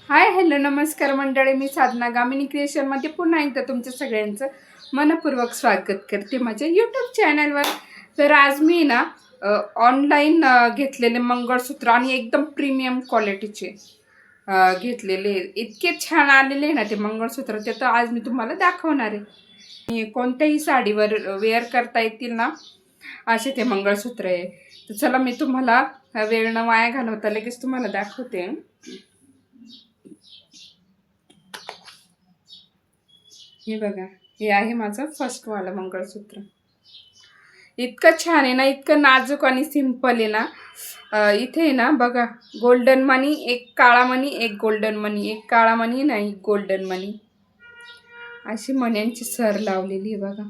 Hi hello नमस्कार मंडळी, मी साधना गामिनी क्रिएशनमध्ये पुन्हा एकदा तुमच्या सगळ्यांचं मनपूर्वक स्वागत करते माझ्या यूट्यूब चॅनलवर. तर आज मी ना ऑनलाईन घेतलेले मंगळसूत्र आणि एकदम प्रीमियम क्वालिटीचे घेतलेले इतके छान आलेले ना ते मंगळसूत्र, ते तर आज मी तुम्हाला दाखवणार आहे. कोणत्याही साडीवर वेअर करता येतील ना असे ते मंगळसूत्र आहे. तर चला मी तुम्हाला वेळ न वाया घालवता लगेच तुम्हाला दाखवते. हे बघा, हे आहे माझं फर्स्ट वाला मंगळसूत्र. इतकं छान आहे ना, इतकं नाजूक आणि सिंपल आहे ना. इथे आहे ना बघा, गोल्डन मनी, एक काळा मनी, एक गोल्डन मनी, एक काळा मनी ना एक गोल्डन मनी, अशी मण्यांची सर लावलेली आहे बघा.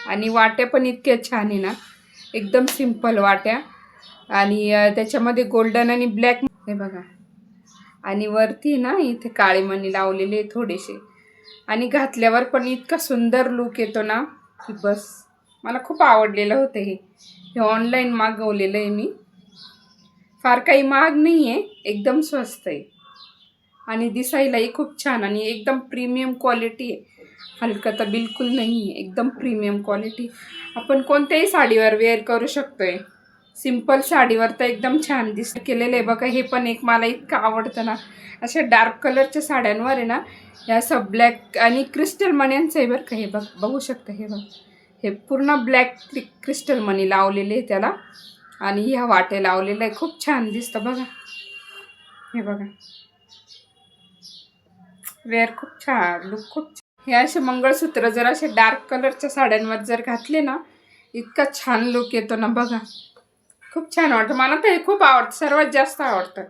आणि वाट्या पण इतक्या छान आहे ना, एकदम सिंपल वाट्या. आणि त्याच्यामध्ये गोल्डन आणि ब्लॅक हे बघा. आणि वरती ना इथे काळे मणी लावलेले थोडेसे. आणि घातल्यावर पण इतका सुंदर लुक येतो ना की बस. मला खूप आवडलेलं होतं हे ऑनलाईन मागवलेलं आहे मी. फार काही महाग नाही आहे, एकदम स्वस्त आहे. आणि दिसायलाही खूप छान आणि एकदम प्रीमियम क्वालिटी आहे. हलका तर बिलकुल नाही आहे, एकदम प्रीमियम क्वालिटी. आपण कोणत्याही साडीवर वेअर करू शकतोय. सिंपल साडीवर तर एकदम छान केलेलं आहे बघा. हे पण एक मला इतकं आवडतं ना, अशा डार्क कलरच्या साड्यांवर आहे ना, हे असं ब्लॅक आणि क्रिस्टल मण्यांचं आहे बरं का. हे बघू शकता, हे बघ, हे पूर्ण ब्लॅक क्रिस्टल मणी लावलेले आहे त्याला. आणि ह्या वाटे लावलेलं आहे, खूप छान दिसतं बघा. हे बघा, वेअर खूप छान, लुक खूप छान. हे असे मंगळसूत्र जर असे डार्क कलरच्या साड्यांवर जर घातले ना, इतका छान लुक येतो ना बघा. खूप छान वाटतं. मला तर हे खूप आवडतं, सर्वात जास्त आवडतं.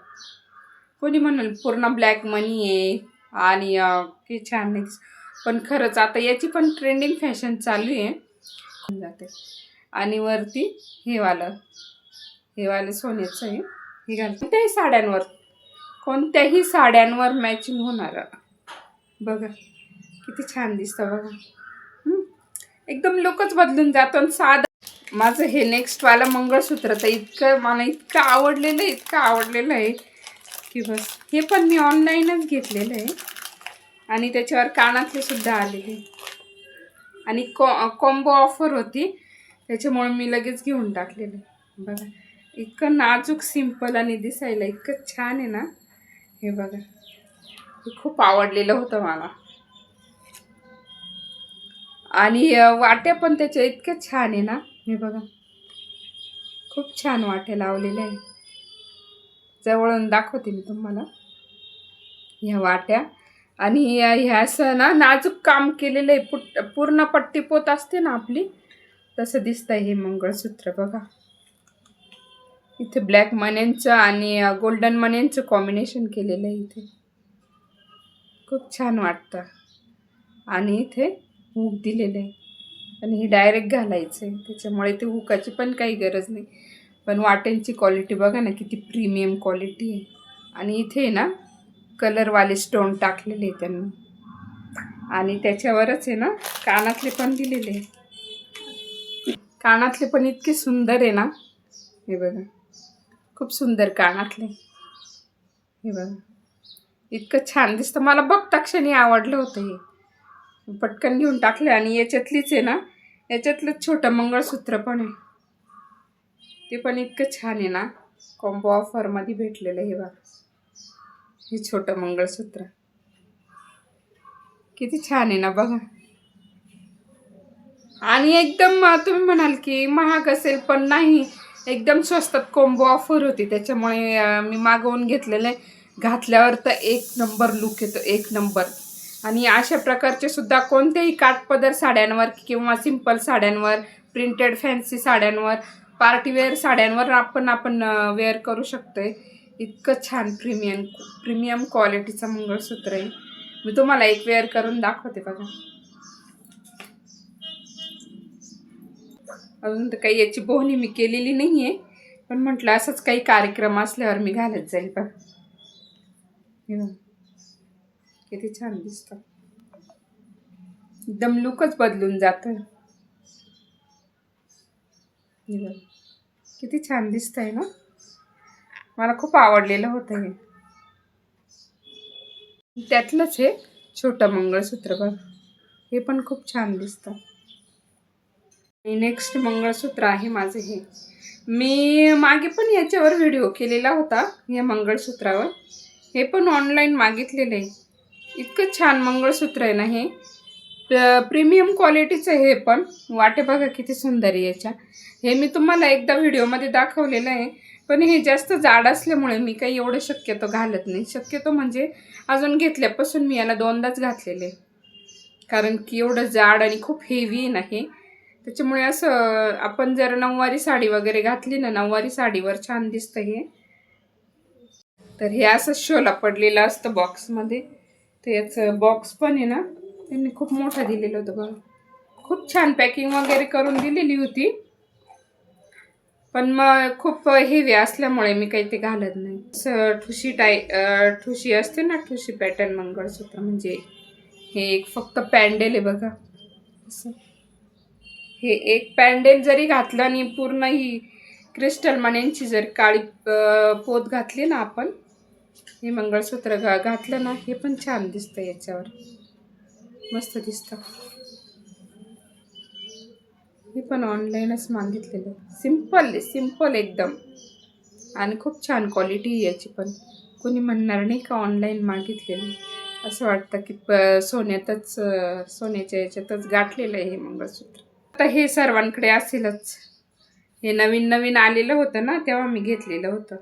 कोणी म्हणाल पूर्ण ब्लॅक मनी आहे आणि की छान नाही, पण खरंच आता याची पण ट्रेंडिंग फॅशन चालू आहे जाते. आणि वरती हे वालं सोन्याचं आहे. हे घालते कोणत्याही साड्यांवर मॅचिंग होणार बघा. किती छान दिसतं बघा. एकदम लुकच बदलून जातो. आणि साधं माझं हे नेक्स्टवालं मंगळसूत्र तर मला इतकं आवडलेलं आहे की बस. हे पण मी ऑनलाईनच घेतलेलं आहे. आणि त्याच्यावर कानातले सुद्धा आलेले. आणि कॉम्बो ऑफर होती, त्याच्यामुळे मी लगेच घेऊन टाकलेलं बघा. इतकं नाजूक, सिंपल आणि दिसायला इतकं छान आहे ना. हे बघा, हे खूप आवडलेलं होतं मला. आणि वाट्या पण त्याच्या इतक्या छान आहे ना. हे बघा, खूप छान वाट्या लावलेल्या आहे. जवळून दाखवते मी तुम्हाला ह्या वाट्या. आणि ह्या असं ना नाजूक काम केलेलं आहे. पूर्ण पट्टीपोत असते ना आपली, तसं दिसतंय हे मंगळसूत्र बघा. इथे ब्लॅक मण्यांचं आणि गोल्डन मण्यांचं कॉम्बिनेशन केलेलं आहे इथे. खूप छान वाटतं. आणि इथे हुक दिलेलं आहे. आणि हे डायरेक्ट घालायचं आहे, त्याच्यामुळे ते हुकाची पण काही गरज नाही. पण वाट्यांची क्वालिटी बघा ना, किती प्रीमियम क्वालिटी आहे. आणि इथे ना कलरवाले स्टोन टाकलेले आहे त्यांनी. आणि त्याच्यावरच आहे ना कानातले पण दिलेले आहे. कानातले पण इतके सुंदर आहे ना. हे बघा, खूप सुंदर कानातले. हे बघा, इतकं छान दिसतं. मला बघता क्षणी आवडलं होतं हे, पटकन घेऊन टाकले. आणि याच्यातलीच आहे ना, याच्यातलं छोटं मंगळसूत्र पण आहे, ते पण इतकं छान आहे ना. कॉम्बो ऑफरमध्ये भेटलेलं हे बघा. हे छोटं मंगळसूत्र किती छान आहे ना बघा. आणि एकदम तुम्ही म्हणाल की महाग असेल, पण नाही, एकदम स्वस्तात कॉम्बो ऑफर होती, त्याच्यामुळे मी मागवून घेतलेलं आहे. घातल्यावर तर एक नंबर लुक येतो, एक नंबर. आणि अशा प्रकारचे सुद्धा कोणत्याही काठपदर साड्यांवर किंवा सिंपल साड्यांवर, प्रिंटेड फॅन्सी साड्यांवर, पार्टीवेअर साड्यांवर आपण वेअर करू शकतोय. इतकं छान प्रीमियम क्वालिटीचं मंगळसूत्र आहे. मी तुम्हाला एक वेअर करून दाखवते बघा. अजून तर काही याची बोहणी मी केलेली नाही आहे, पण म्हटलं असंच काही कार्यक्रम असल्यावर मी घालत जाईल बघ. किती छान दिसतं, एकदम लुकच बदलून जातं. किती छान दिसतंय ना. मला खूप आवडलेलं होतं हे. त्यातलंच हे छोटं मंगळसूत्र बघ, हे पण खूप छान दिसतं. नेक्स्ट मंगळसूत्र आहे माझं हे. मी मागे पण याच्यावर व्हिडिओ केलेला होता या मंगळसूत्रावर. हे पण ऑनलाईन मागितलेलं आहे. इतकं छान मंगळसूत्र आहे ना हे. प्रीमियम क्वालिटीचं हे पण. वाटे बघा किती सुंदर आहे याच्या. हे मी तुम्हाला एकदा व्हिडिओमध्ये दाखवलेलं आहे, पण हे जास्त जाड असल्यामुळे मी काही एवढं शक्यतो घालत नाही. शक्यतो म्हणजे अजून घेतल्यापासून मी याला 2दाच घातलेले, कारण की एवढं जाड आणि खूप हेवी आहे ना हे. त्याच्यामुळे असं आपण जर नऊवारी साडी वगैरे घातली ना, नऊवारी साडीवर छान दिसतं हे. तर हे असं शोला पडलेलं असतं बॉक्समध्ये. तर याचं बॉक्स पण आहे ना, त्यांनी खूप मोठं दिलेलं होतं बघा. खूप छान पॅकिंग वगैरे करून दिलेली होती, पण मग खूप हेवी असल्यामुळे मी काही ते घालत नाही. असं ठुशी असते ना, ठुशी पॅटर्न मंगळसूत्र, म्हणजे हे एक फक्त पॅन्डेल आहे बघा असं. हे एक पॅन्डेल जरी घातलं आणि पूर्ण ही क्रिस्टल मण्यांची जर काळी पोत घातली ना आपण, हे मंगळसूत्र घातलं ना, हे पण छान दिसतं याच्यावर, मस्त दिसतं. हे पण ऑनलाईनच मागितलेलं. सिंपल एकदम, आणि खूप छान क्वालिटी याची पण. कोणी म्हणणार नाही का ऑनलाईन मागितलेलं. असं वाटतं की सोन्याच्या याच्यातच गाठलेलं आहे हे मंगळसूत्र. आता हे सर्वांकडे असेलच. हे नवीन आलेलं होतं ना, तेव्हा मी घेतलेलं होतं.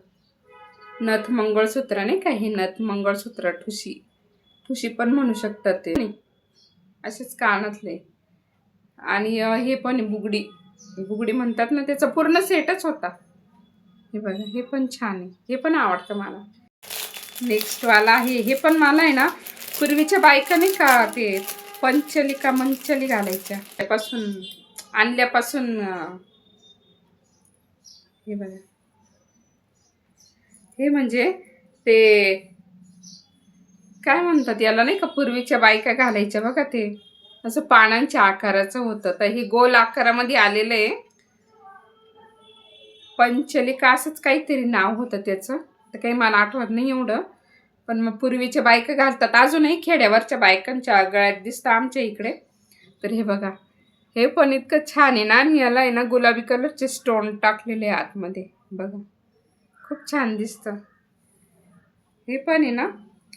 नथ मंगळसूत्र नाही का, हे नथ मंगळसूत्र ठुशी पण म्हणू शकतात ते, असेच कानातले. आणि हे पण बुगडी म्हणतात ना, त्याचा पूर्ण सेटच होता. हे बघा, हे पण छान आहे, हे पण आवडतं मला. नेक्स्ट वाला आहे, हे पण मला आहे ना, पूर्वीच्या बायका नाही का ते मंचली घालायच्या, त्यापासून आणल्यापासून. हे बघा, हे म्हणजे ते काय म्हणतात याला नाही का, पूर्वीच्या बायका घालायच्या बघा, ते असं पानांच्या आकाराचं होतं. तर हे गोल आकारामध्ये आलेलं आहे. पंचलिका असंच काहीतरी नाव होतं त्याचं, तर काही मला आठवत नाही एवढं. पण मग पूर्वीच्या बायका घालतात, अजूनही खेड्यावरच्या बायकांच्या गळ्यात दिसतं आमच्या इकडे. तर हे बघा, हे पण इतकं छान आहे ना, आणि याला आहे ना गुलाबी कलरचे स्टोन टाकलेले आतमध्ये बघा, खूप छान दिसतं. हे पण आहे ना,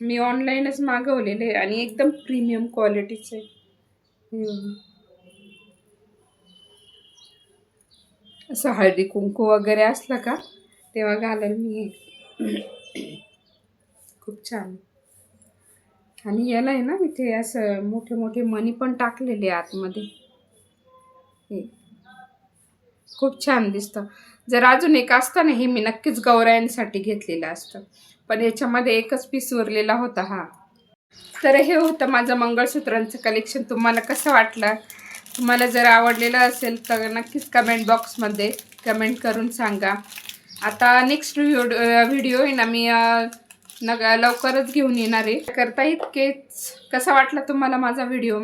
मी ऑनलाईनच मागवलेले आणि एकदम प्रीमियम क्वालिटीचे. असं हळदी कुंकू वगैरे असलं का तेव्हा घालेल मी हे. खूप छान. आणि याला आहे ना इथे असं मोठे मोठे मणी पण टाकलेले आतमध्ये. हे खूप छान दिसतं. जर अजून एक असतं ना, हे मी नक्कीच गौरायांसाठी घेतलेलं असतं, पण याच्यामध्ये एकच पीस उरलेला होता हा. तर हे होतं माझं मंगळसूत्रांचं कलेक्शन. तुम्हाला कसं वाटलं? तुम्हाला जर आवडलेलं असेल तर नक्कीच कमेंट बॉक्समध्ये कमेंट करून सांगा. आता नेक्स्ट व्हिडिओ आहे ना, मी लवकरच घेऊन येणार आहे. करता इतकेच. कसा वाटला तुम्हाला माझा व्हिडिओ?